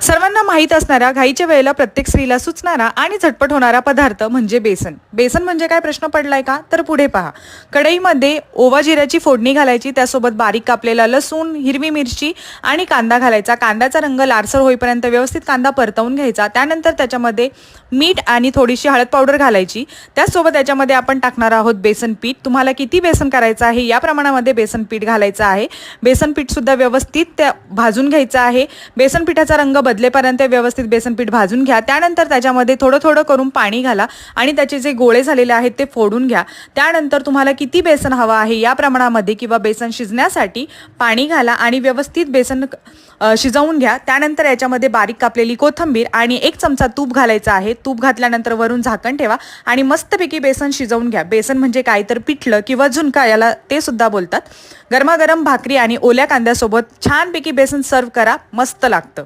सर्वांना माहीत असणारा, घाईच्या वेळेला प्रत्येक स्त्रीला सुचणारा आणि झटपट होणारा पदार्थ म्हणजे बेसन. बेसन म्हणजे काय प्रश्न पडलाय का? तर पुढे पहा. कढईमध्ये ओवा जिऱ्याची फोडणी घालायची, त्यासोबत बारीक कापलेला लसूण, हिरवी मिरची आणि कांदा घालायचा. कांद्याचा रंग लालसर होईपर्यंत व्यवस्थित कांदा परतवून घ्यायचा. त्यानंतर त्याच्यामध्ये मीठ आणि थोडीशी हळद पावडर घालायची. त्यासोबत त्याच्यामध्ये आपण टाकणार आहोत बेसन पीठ. तुम्हाला किती बेसन करायचं आहे या प्रमाणामध्ये बेसन पीठ घालायचं आहे. बेसन पीठ सुद्धा व्यवस्थित भाजून घ्यायचं आहे. बेसन पिठाचा रंग बदलेपर्यंत व्यवस्थित बेसन पीठ भाजून घ्या. त्यानंतर त्याच्यामध्ये थोडं थोडं करून पाणी घाला आणि त्याचे जे गोळे झालेले आहेत ते फोडून घ्या. त्यानंतर तुम्हाला किती बेसन हवं आहे या प्रमाणामध्ये किंवा बेसन शिजण्यासाठी पाणी घाला आणि व्यवस्थित बेसन शिजवून घ्या. त्यानंतर याच्यामध्ये बारीक कापलेली कोथिंबीर आणि 1 चमचा तूप घालायचं आहे. तूप घातल्यानंतर वरून झाकण ठेवा आणि मस्तपैकी बेसन शिजवून घ्या. बेसन म्हणजे काय तर पिठलं किंवा झुणका याला ते सुद्धा बोलतात. गरमागरम भाकरी आणि ओल्या कांद्यासोबत छानपैकी बेसन सर्व करा. मस्त लागतं.